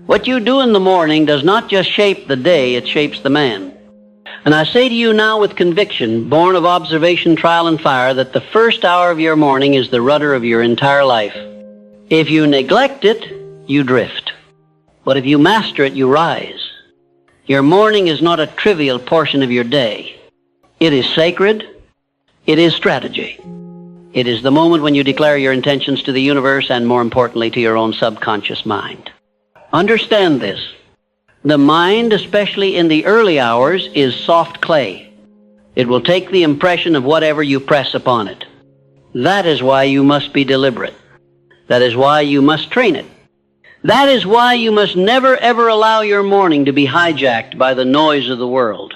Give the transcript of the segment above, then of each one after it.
What you do in the morning does not just shape the day, it shapes the man. And I say to you now with conviction, born of observation, trial, and fire, that the first hour of your morning is the rudder of your entire life. If you neglect it, you drift. But if you master it, you rise. Your morning is not a trivial portion of your day. It is sacred. It is strategy. It is the moment when you declare your intentions to the universe and, more importantly, to your own subconscious mind. Understand this. The mind, especially in the early hours, is soft clay. It will take the impression of whatever you press upon it. That is why you must be deliberate. That is why you must train it. That is why you must never ever allow your morning to be hijacked by the noise of the world.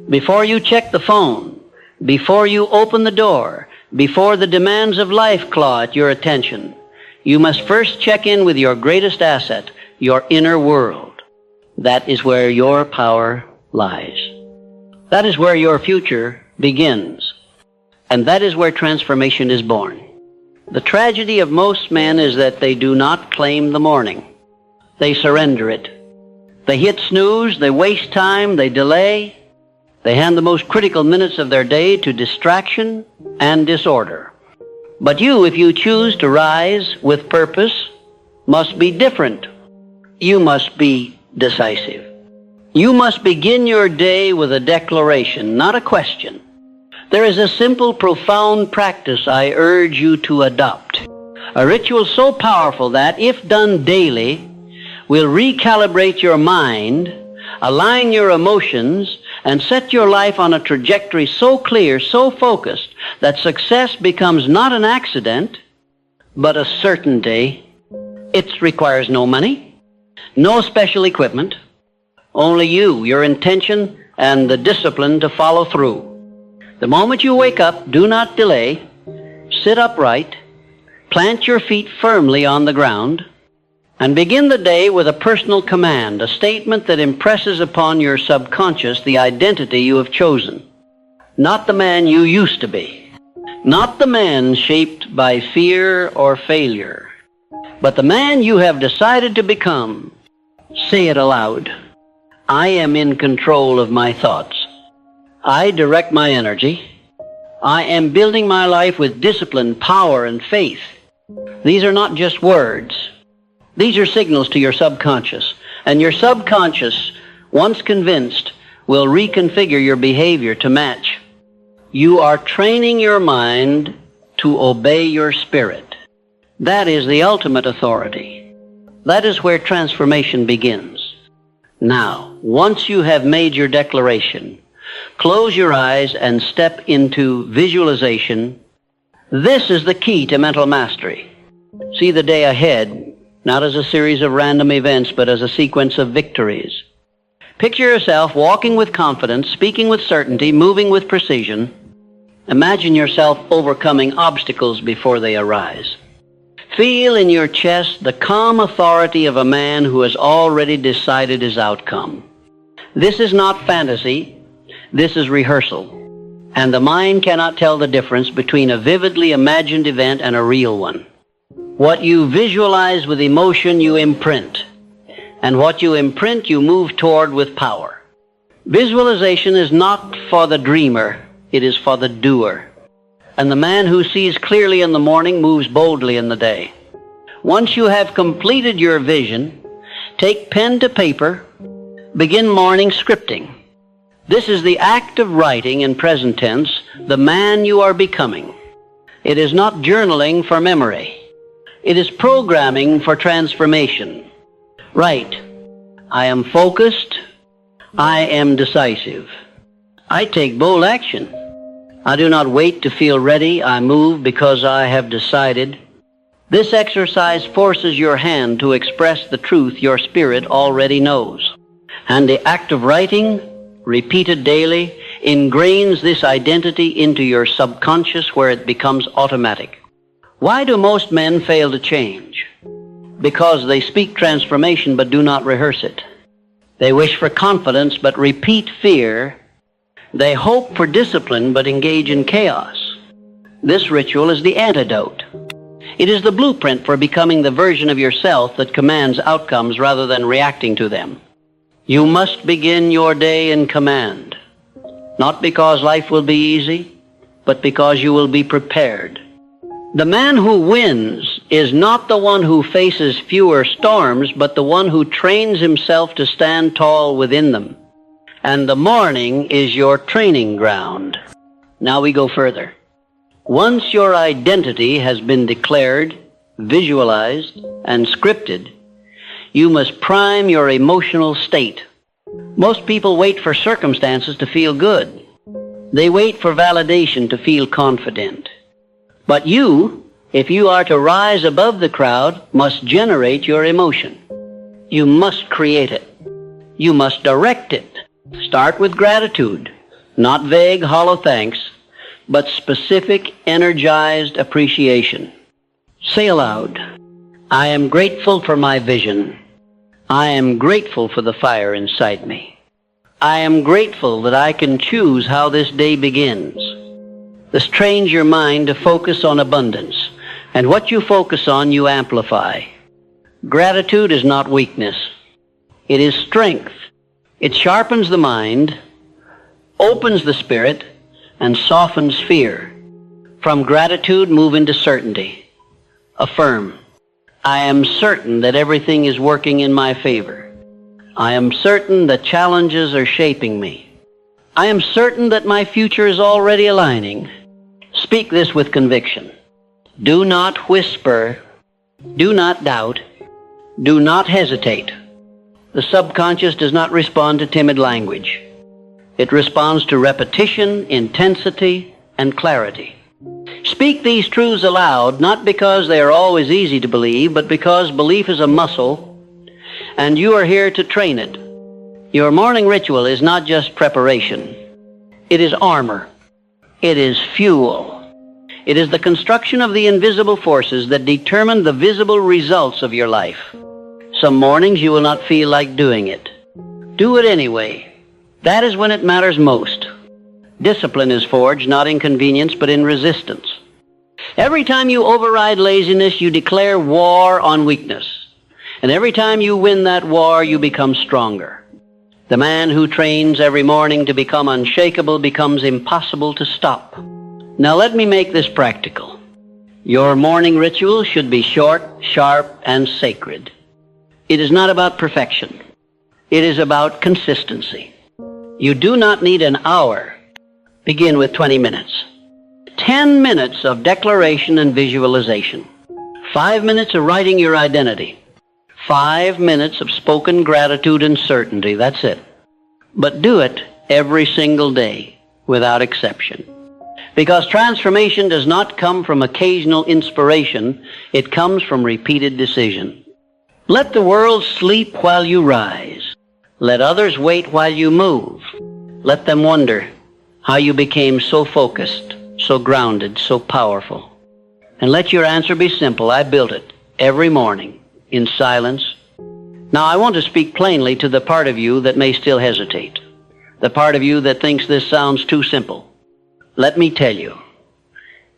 Before you check the phone, before you open the door, before the demands of life claw at your attention, you must first check in with your greatest asset, your inner world. That is where your power lies. That is where your future begins. And that is where transformation is born. The tragedy of most men is that they do not claim the morning. They surrender it. They hit snooze, they waste time, they delay. They hand the most critical minutes of their day to distraction and disorder. But you, if you choose to rise with purpose, must be different. You must be decisive. You must begin your day with a declaration, not a question. There is a simple, profound practice I urge you to adopt. A ritual so powerful that, if done daily, will recalibrate your mind, align your emotions, and set your life on a trajectory so clear, so focused, that success becomes not an accident, but a certainty. It requires no money, no special equipment, only you, your intention, and the discipline to follow through. The moment you wake up, do not delay. Sit upright, plant your feet firmly on the ground, and begin the day with a personal command, a statement that impresses upon your subconscious the identity you have chosen. Not the man you used to be, not the man shaped by fear or failure, but the man you have decided to become. Say it aloud. I am in control of my thoughts. I direct my energy. I am building my life with discipline, power, and faith. These are not just words. These are signals to your subconscious. And your subconscious, once convinced, will reconfigure your behavior to match. You are training your mind to obey your spirit. That is the ultimate authority. That is where transformation begins. Now, once you have made your declaration, close your eyes and step into visualization. This is the key to mental mastery. See the day ahead, not as a series of random events, but as a sequence of victories. Picture yourself walking with confidence, speaking with certainty, moving with precision. Imagine yourself overcoming obstacles before they arise. Feel in your chest the calm authority of a man who has already decided his outcome. This is not fantasy. This is rehearsal. And the mind cannot tell the difference between a vividly imagined event and a real one. What you visualize with emotion, you imprint. And what you imprint, you move toward with power. Visualization is not for the dreamer. It is for the doer. And the man who sees clearly in the morning moves boldly in the day. Once you have completed your vision, take pen to paper, begin morning scripting. This is the act of writing in present tense, the man you are becoming. It is not journaling for memory. It is programming for transformation. Write, I am focused. I am decisive. I take bold action. I do not wait to feel ready. I move because I have decided. This exercise forces your hand to express the truth your spirit already knows. And the act of writing, repeated daily, ingrains this identity into your subconscious where it becomes automatic. Why do most men fail to change? Because they speak transformation but do not rehearse it. They wish for confidence but repeat fear. They hope for discipline but engage in chaos. This ritual is the antidote. It is the blueprint for becoming the version of yourself that commands outcomes rather than reacting to them. You must begin your day in command, not because life will be easy, but because you will be prepared. The man who wins is not the one who faces fewer storms, but the one who trains himself to stand tall within them. And the morning is your training ground. Now we go further. Once your identity has been declared, visualized, and scripted, you must prime your emotional state. Most people wait for circumstances to feel good. They wait for validation to feel confident. But you, if you are to rise above the crowd, must generate your emotion. You must create it. You must direct it. Start with gratitude, not vague, hollow thanks, but specific, energized appreciation. Say aloud, I am grateful for my vision. I am grateful for the fire inside me. I am grateful that I can choose how this day begins. This trains your mind to focus on abundance, and what you focus on, you amplify. Gratitude is not weakness. It is strength. It sharpens the mind, opens the spirit, and softens fear. From gratitude, move into certainty. Affirm, I am certain that everything is working in my favor. I am certain that challenges are shaping me. I am certain that my future is already aligning. Speak this with conviction. Do not whisper. Do not doubt. Do not hesitate. The subconscious does not respond to timid language. It responds to repetition, intensity, and clarity. Speak these truths aloud, not because they are always easy to believe, but because belief is a muscle, and you are here to train it. Your morning ritual is not just preparation. It is armor. It is fuel. It is the construction of the invisible forces that determine the visible results of your life. Some mornings you will not feel like doing it. Do it anyway. That is when it matters most. Discipline is forged not in convenience but in resistance. Every time you override laziness, you declare war on weakness. And every time you win that war, you become stronger. The man who trains every morning to become unshakable becomes impossible to stop. Now let me make this practical. Your morning ritual should be short, sharp, and sacred. It is not about perfection. It is about consistency. You do not need an hour. Begin with 20 minutes. 10 minutes of declaration and visualization. 5 minutes of writing your identity. 5 minutes of spoken gratitude and certainty. That's it. But do it every single day, without exception. Because transformation does not come from occasional inspiration. It comes from repeated decision. Let the world sleep while you rise. Let others wait while you move. Let them wonder how you became so focused, so grounded, so powerful. And let your answer be simple. I built it every morning in silence. Now I want to speak plainly to the part of you that may still hesitate, the part of you that thinks this sounds too simple. Let me tell you,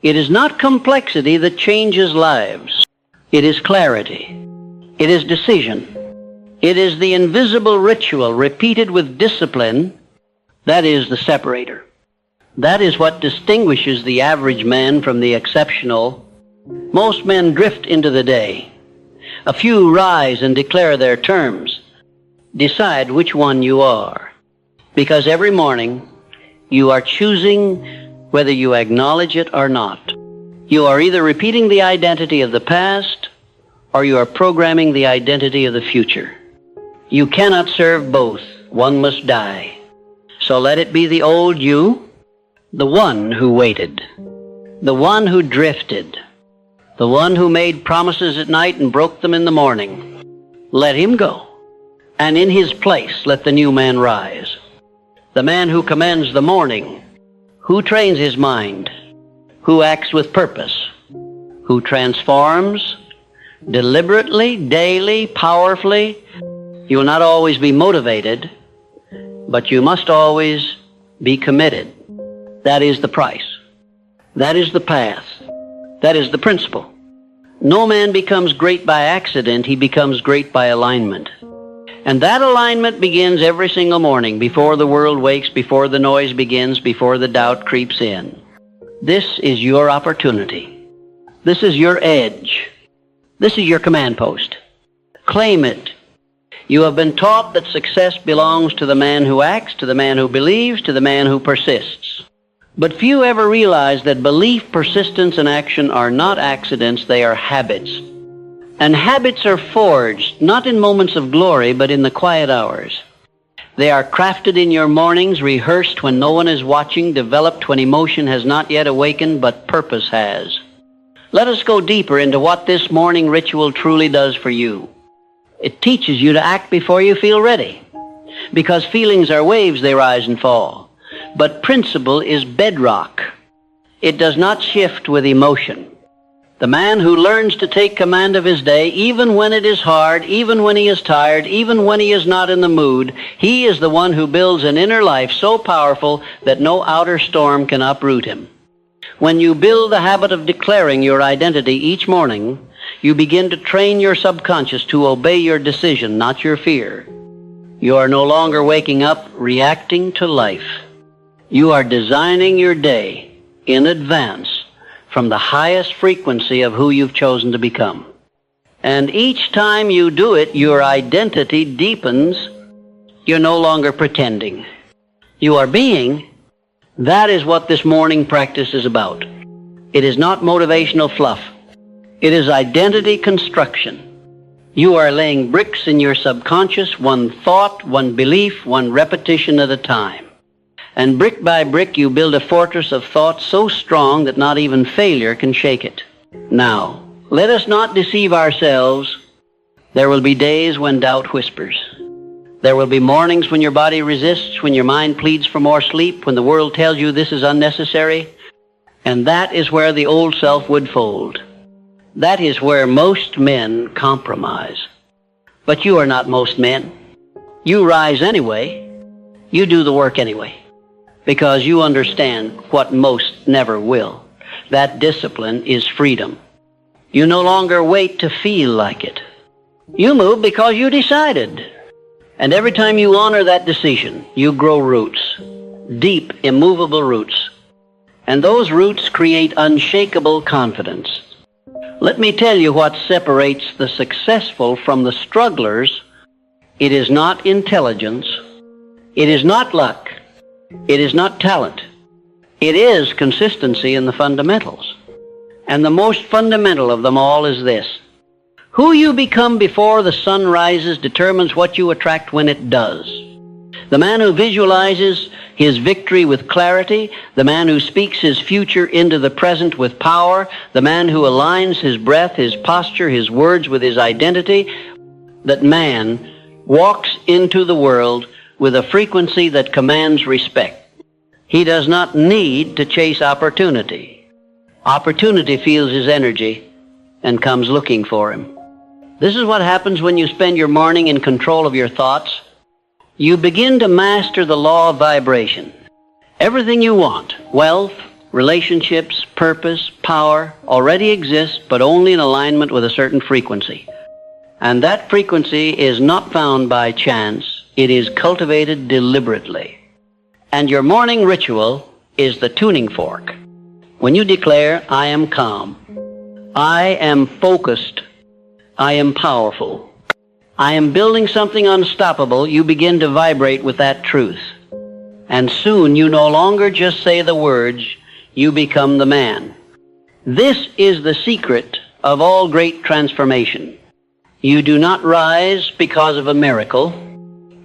it is not complexity that changes lives. It is clarity. It is decision. It is the invisible ritual repeated with discipline that is the separator. That is what distinguishes the average man from the exceptional. Most men drift into the day. A few rise and declare their terms. Decide which one you are. Because every morning you are choosing whether you acknowledge it or not. You are either repeating the identity of the past or you are programming the identity of the future. You cannot serve both. One must die. So let it be the old you, the one who waited, the one who drifted, the one who made promises at night and broke them in the morning. Let him go. And in his place, let the new man rise. The man who commands the morning, who trains his mind, who acts with purpose, who transforms deliberately, daily, powerfully. You will not always be motivated, but you must always be committed. That is the price. That is the path. That is the principle. No man becomes great by accident. He becomes great by alignment. And that alignment begins every single morning, before the world wakes, before the noise begins, before the doubt creeps in. This is your opportunity. This is your edge. This is your command post. Claim it. You have been taught that success belongs to the man who acts, to the man who believes, to the man who persists. But few ever realize that belief, persistence, and action are not accidents, they are habits. And habits are forged, not in moments of glory, but in the quiet hours. They are crafted in your mornings, rehearsed when no one is watching, developed when emotion has not yet awakened, but purpose has. Let us go deeper into what this morning ritual truly does for you. It teaches you to act before you feel ready. Because feelings are waves, they rise and fall. But principle is bedrock. It does not shift with emotion. The man who learns to take command of his day, even when it is hard, even when he is tired, even when he is not in the mood, he is the one who builds an inner life so powerful that no outer storm can uproot him. When you build the habit of declaring your identity each morning, you begin to train your subconscious to obey your decision, not your fear. You are no longer waking up reacting to life. You are designing your day in advance from the highest frequency of who you've chosen to become. And each time you do it, your identity deepens. You're no longer pretending. You are being. That is what this morning practice is about. It is not motivational fluff. It is identity construction. You are laying bricks in your subconscious, one thought, one belief, one repetition at a time. And brick by brick you build a fortress of thought so strong that not even failure can shake it. Now, let us not deceive ourselves. There will be days when doubt whispers. There will be mornings when your body resists, when your mind pleads for more sleep, when the world tells you this is unnecessary. And that is where the old self would fold. That is where most men compromise. But you are not most men. You rise anyway. You do the work anyway. Because you understand what most never will. That discipline is freedom. You no longer wait to feel like it. You move because you decided. And every time you honor that decision, you grow roots. Deep, immovable roots. And those roots create unshakable confidence. Let me tell you what separates the successful from the strugglers. It is not intelligence. It is not luck. It is not talent. It is consistency in the fundamentals. And the most fundamental of them all is this. Who you become before the sun rises determines what you attract when it does. The man who visualizes his victory with clarity, the man who speaks his future into the present with power, the man who aligns his breath, his posture, his words with his identity, that man walks into the world with a frequency that commands respect. He does not need to chase opportunity. Opportunity feels his energy and comes looking for him. This is what happens when you spend your morning in control of your thoughts. You begin to master the law of vibration. Everything you want, wealth, relationships, purpose, power, already exists, but only in alignment with a certain frequency. And that frequency is not found by chance. It is cultivated deliberately. And your morning ritual is the tuning fork. When you declare, I am calm, I am focused, I am powerful, I am building something unstoppable, you begin to vibrate with that truth. And soon you no longer just say the words, you become the man. This is the secret of all great transformation. You do not rise because of a miracle.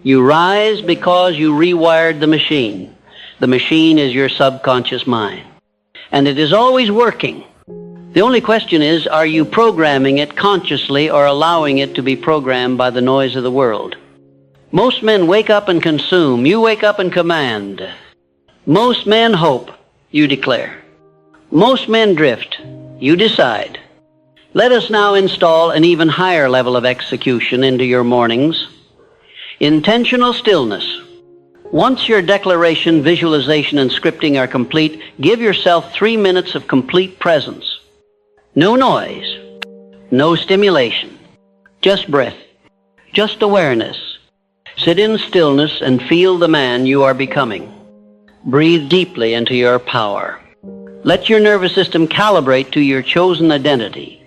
You rise because you rewired the machine. The machine is your subconscious mind. And it is always working. The only question is, are you programming it consciously or allowing it to be programmed by the noise of the world? Most men wake up and consume. You wake up and command. Most men hope. You declare. Most men drift. You decide. Let us now install an even higher level of execution into your mornings. Intentional stillness. Once your declaration, visualization, and scripting are complete, give yourself 3 minutes of complete presence. No noise. No stimulation. Just breath. Just awareness. Sit in stillness and feel the man you are becoming. Breathe deeply into your power. Let your nervous system calibrate to your chosen identity.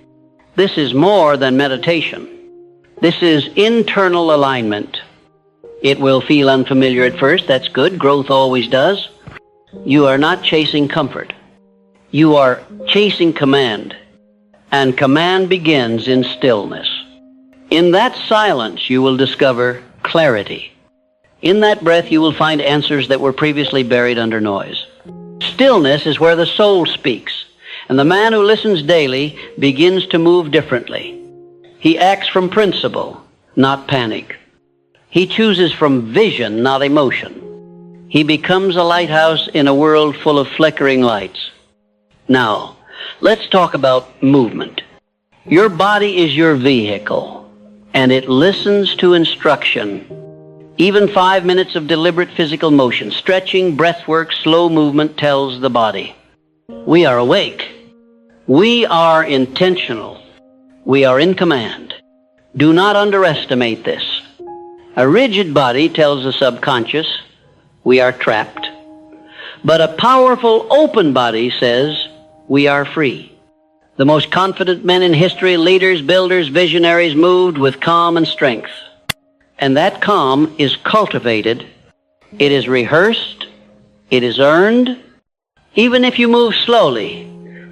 This is more than meditation. This is internal alignment. It will feel unfamiliar at first. That's good. Growth always does. You are not chasing comfort. You are chasing command. And command begins in stillness. In that silence, you will discover clarity. In that breath, you will find answers that were previously buried under noise. Stillness is where the soul speaks, and the man who listens daily begins to move differently. He acts from principle, not panic. He chooses from vision, not emotion. He becomes a lighthouse in a world full of flickering lights. Now, let's talk about movement. Your body is your vehicle, and it listens to instruction. Even 5 minutes of deliberate physical motion, stretching, breath work, slow movement tells the body. We are awake. We are intentional. We are in command. Do not underestimate this. A rigid body tells the subconscious, we are trapped. But a powerful open body says, we are free. The most confident men in history, leaders, builders, visionaries, moved with calm and strength. And that calm is cultivated. It is rehearsed. It is earned. Even if you move slowly,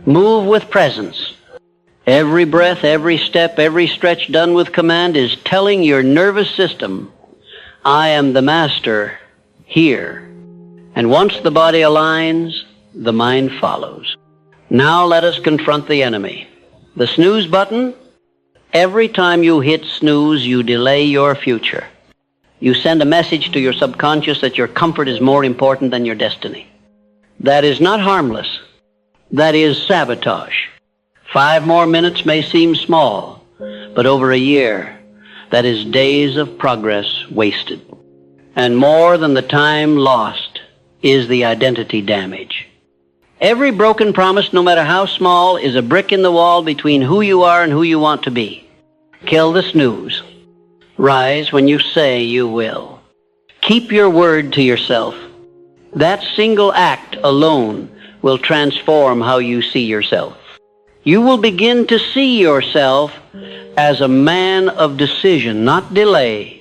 move with presence. Every breath, every step, every stretch done with command is telling your nervous system, I am the master here. And once the body aligns, the mind follows. Now let us confront the enemy. The snooze button. Every time you hit snooze, you delay your future. You send a message to your subconscious that your comfort is more important than your destiny. That is not harmless. That is sabotage. 5 more minutes may seem small, but over a year, that is days of progress wasted. And more than the time lost is the identity damage. Every broken promise, no matter how small, is a brick in the wall between who you are and who you want to be. Kill the snooze. Rise when you say you will. Keep your word to yourself. That single act alone will transform how you see yourself. You will begin to see yourself as a man of decision, not delay.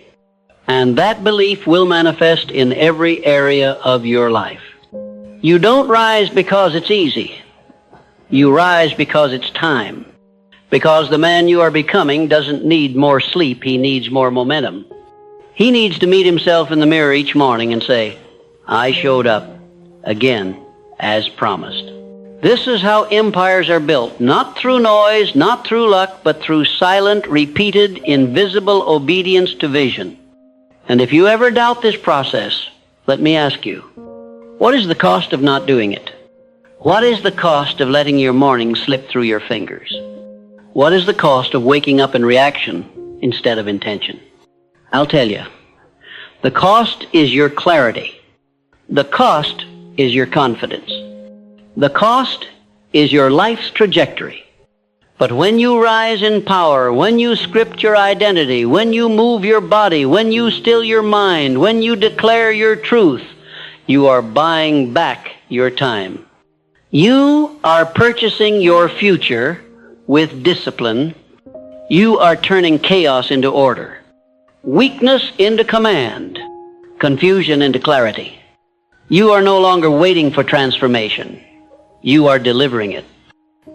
And that belief will manifest in every area of your life. You don't rise because it's easy. You rise because it's time. Because the man you are becoming doesn't need more sleep, he needs more momentum. He needs to meet himself in the mirror each morning and say, I showed up again as promised. This is how empires are built, not through noise, not through luck, but through silent, repeated, invisible obedience to vision. And if you ever doubt this process, let me ask you, what is the cost of not doing it? What is the cost of letting your morning slip through your fingers? What is the cost of waking up in reaction instead of intention? I'll tell you. The cost is your clarity. The cost is your confidence. The cost is your life's trajectory. But when you rise in power, when you script your identity, when you move your body, when you still your mind, when you declare your truth, you are buying back your time. You are purchasing your future with discipline. You are turning chaos into order, weakness into command, confusion into clarity. You are no longer waiting for transformation. You are delivering it.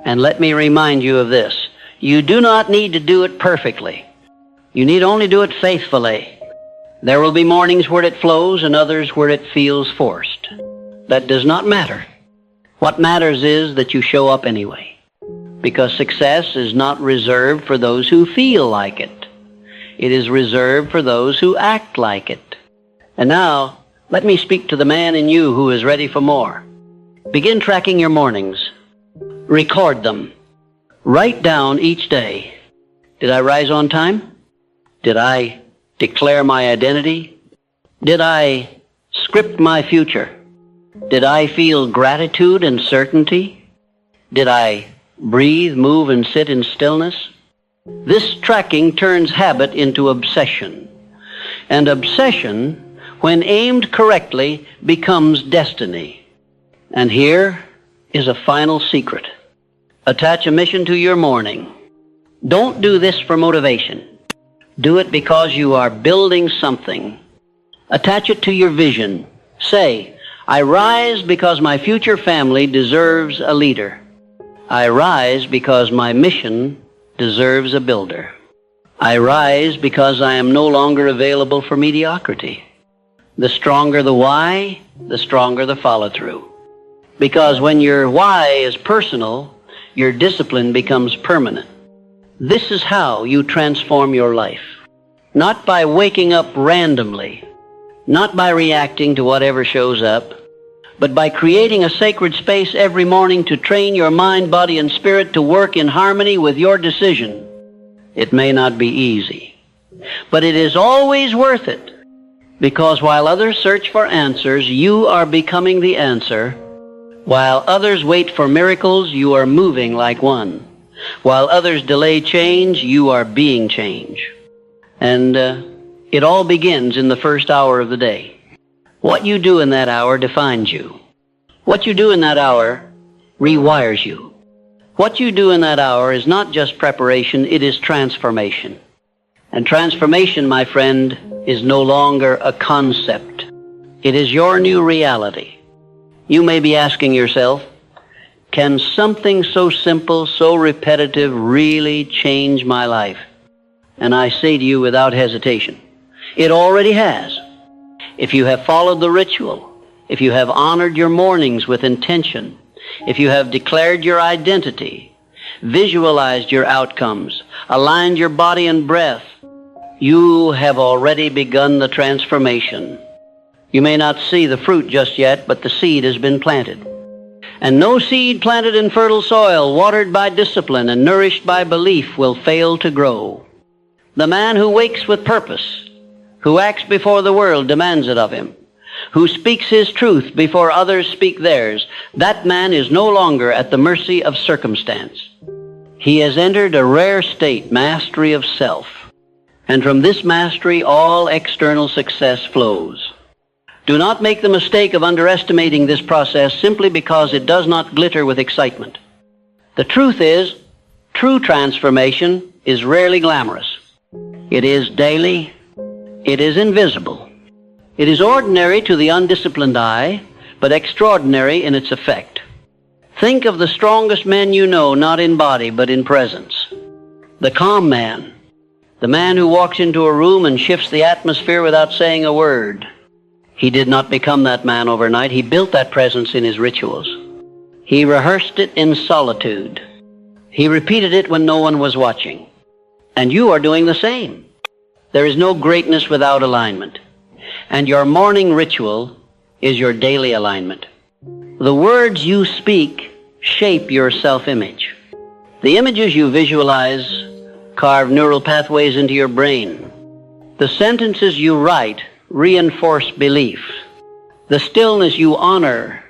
And let me remind you of this. You do not need to do it perfectly. You need only do it faithfully. There will be mornings where it flows and others where it feels forced. That does not matter. What matters is that you show up anyway. Because success is not reserved for those who feel like it. It is reserved for those who act like it. And now, let me speak to the man in you who is ready for more. Begin tracking your mornings. Record them. Write down each day. Did I rise on time? Did I declare my identity? Did I script my future? Did I feel gratitude and certainty? Did I breathe, move, and sit in stillness? This tracking turns habit into obsession. And obsession, when aimed correctly, becomes destiny. And here is a final secret. Attach a mission to your morning. Don't do this for motivation. Do it because you are building something. Attach it to your vision. Say, I rise because my future family deserves a leader. I rise because my mission deserves a builder. I rise because I am no longer available for mediocrity. The stronger the why, the stronger the follow-through. Because when your why is personal, your discipline becomes permanent. This is how you transform your life. Not by waking up randomly, not by reacting to whatever shows up, but by creating a sacred space every morning to train your mind, body, and spirit to work in harmony with your decision. It may not be easy, but it is always worth it, because while others search for answers, you are becoming the answer. While others wait for miracles, you are moving like one. While others delay change, you are being change. And it all begins in the first hour of the day. What you do in that hour defines you. What you do in that hour rewires you. What you do in that hour is not just preparation, it is transformation. And transformation, my friend, is no longer a concept. It is your new reality. You may be asking yourself, can something so simple, so repetitive really change my life? And I say to you without hesitation, it already has. If you have followed the ritual, if you have honored your mornings with intention, if you have declared your identity, visualized your outcomes, aligned your body and breath, you have already begun the transformation. You may not see the fruit just yet, but the seed has been planted. And no seed planted in fertile soil, watered by discipline and nourished by belief, will fail to grow. The man who wakes with purpose, who acts before the world demands it of him, who speaks his truth before others speak theirs, that man is no longer at the mercy of circumstance. He has entered a rare state, mastery of self. And from this mastery, all external success flows. Do not make the mistake of underestimating this process simply because it does not glitter with excitement. The truth is, true transformation is rarely glamorous. It is daily. It is invisible. It is ordinary to the undisciplined eye, but extraordinary in its effect. Think of the strongest men you know, not in body, but in presence. The calm man, the man who walks into a room and shifts the atmosphere without saying a word. He did not become that man overnight. He built that presence in his rituals. He rehearsed it in solitude. He repeated it when no one was watching. And you are doing the same. There is no greatness without alignment. And your morning ritual is your daily alignment. The words you speak shape your self-image. The images you visualize carve neural pathways into your brain. The sentences you write reinforce belief. The stillness you honor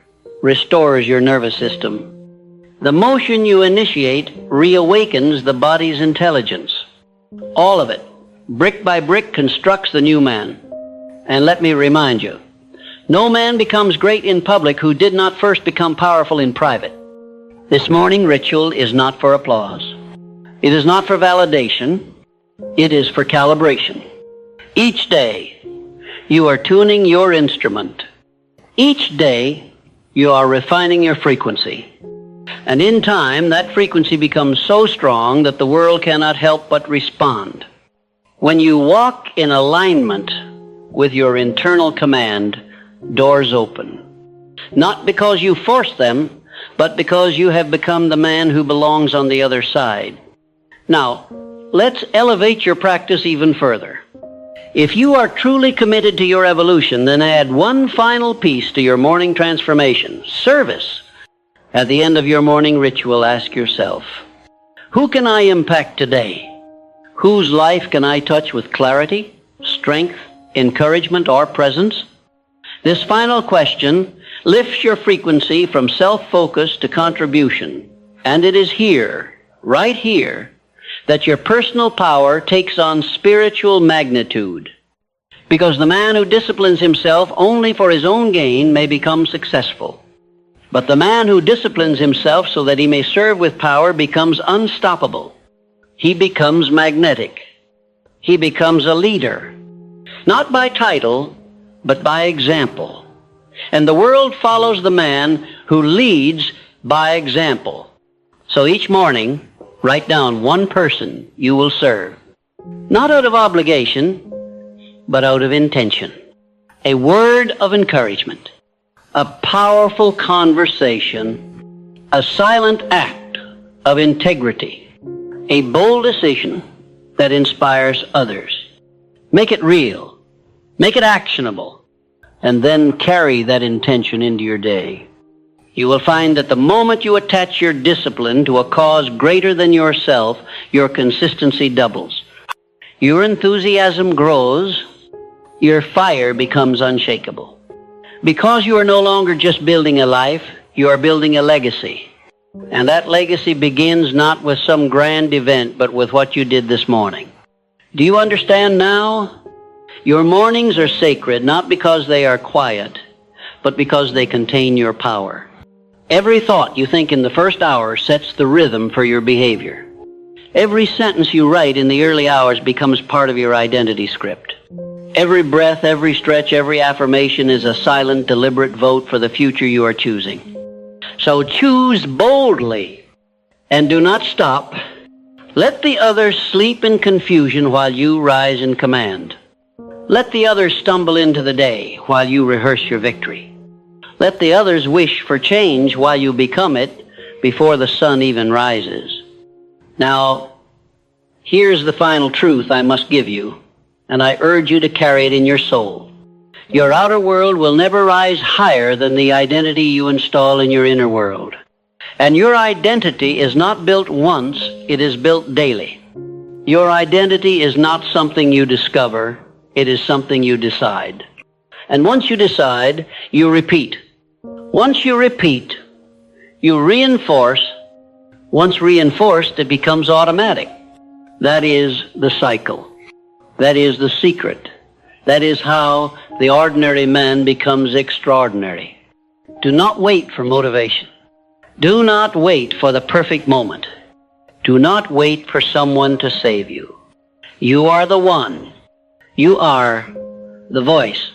restores your nervous system. The motion you initiate reawakens the body's intelligence. All of it, brick by brick, constructs the new man. And let me remind you, no man becomes great in public who did not first become powerful in private. This morning ritual is not for applause. It is not for validation. It is for calibration. Each day, you are tuning your instrument. Each day, you are refining your frequency. And in time, that frequency becomes so strong that the world cannot help but respond. When you walk in alignment with your internal command, doors open. Not because you force them, but because you have become the man who belongs on the other side. Now, let's elevate your practice even further. If you are truly committed to your evolution, then add one final piece to your morning transformation, service. At the end of your morning ritual, ask yourself, who can I impact today? Whose life can I touch with clarity, strength, encouragement, or presence? This final question lifts your frequency from self-focus to contribution. And it is here, right here, that your personal power takes on spiritual magnitude, because the man who disciplines himself only for his own gain may become successful. But the man who disciplines himself so that he may serve with power becomes unstoppable. He becomes magnetic. He becomes a leader, not by title, but by example. And the world follows the man who leads by example. So each morning, write down one person you will serve, not out of obligation, but out of intention. A word of encouragement, a powerful conversation, a silent act of integrity, a bold decision that inspires others. Make it real, make it actionable, and then carry that intention into your day. You will find that the moment you attach your discipline to a cause greater than yourself, your consistency doubles. Your enthusiasm grows, your fire becomes unshakable. Because you are no longer just building a life, you are building a legacy. And that legacy begins not with some grand event, but with what you did this morning. Do you understand now? Your mornings are sacred, not because they are quiet, but because they contain your power. Every thought you think in the first hour sets the rhythm for your behavior. Every sentence you write in the early hours becomes part of your identity script. Every breath, every stretch, every affirmation is a silent, deliberate vote for the future you are choosing. So choose boldly and do not stop. Let the others sleep in confusion while you rise in command. Let the others stumble into the day while you rehearse your victory. Let the others wish for change while you become it before the sun even rises. Now, here's the final truth I must give you, and I urge you to carry it in your soul. Your outer world will never rise higher than the identity you install in your inner world. And your identity is not built once, it is built daily. Your identity is not something you discover, it is something you decide. And once you decide, you repeat. Once you repeat, you reinforce. Once reinforced, it becomes automatic. That is the cycle. That is the secret. That is how the ordinary man becomes extraordinary. Do not wait for motivation. Do not wait for the perfect moment. Do not wait for someone to save you. You are the one. You are the voice.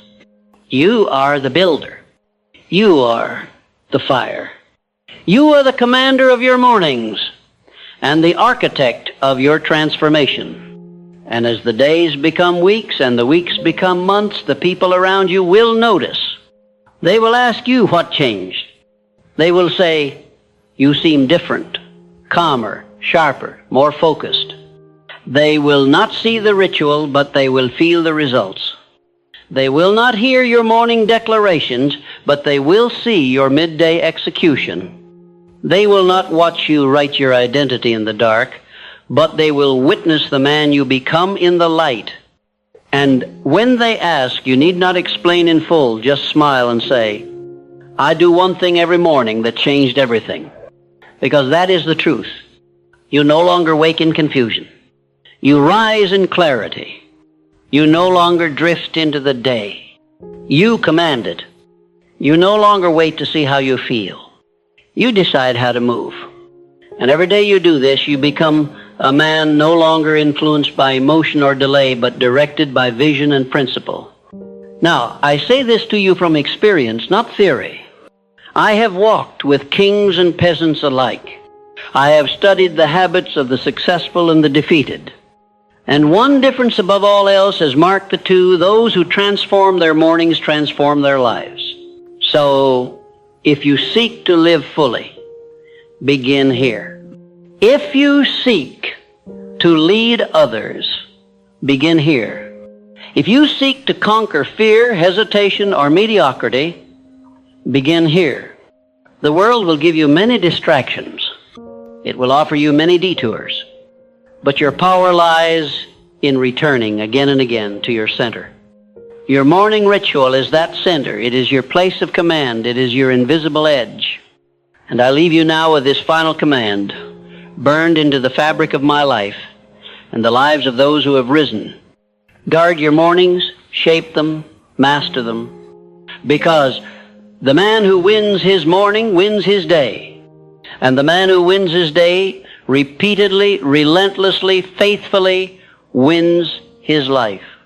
You are the builder. You are the fire. You are the commander of your mornings and the architect of your transformation. And as the days become weeks and the weeks become months, the people around you will notice. They will ask you what changed. They will say, you seem different, calmer, sharper, more focused. They will not see the ritual, but they will feel the results. They will not hear your morning declarations, but they will see your midday execution. They will not watch you write your identity in the dark, but they will witness the man you become in the light. And when they ask, you need not explain in full, just smile and say, I do one thing every morning that changed everything. Because that is the truth. You no longer wake in confusion. You rise in clarity. You no longer drift into the day. You command it. You no longer wait to see how you feel. You decide how to move. And every day you do this, you become a man no longer influenced by emotion or delay, but directed by vision and principle. Now, I say this to you from experience, not theory. I have walked with kings and peasants alike. I have studied the habits of the successful and the defeated. And one difference above all else has marked the two: those who transform their mornings transform their lives. So, if you seek to live fully, begin here. If you seek to lead others, begin here. If you seek to conquer fear, hesitation, or mediocrity, begin here. The world will give you many distractions. It will offer you many detours. But your power lies in returning again and again to your center. Your morning ritual is that center. It is your place of command. It is your invisible edge. And I leave you now with this final command, burned into the fabric of my life. and the lives of those who have risen. Guard your mornings, shape them, master them, because the man who wins his morning wins his day, and the man who wins his day repeatedly, relentlessly, faithfully wins his life.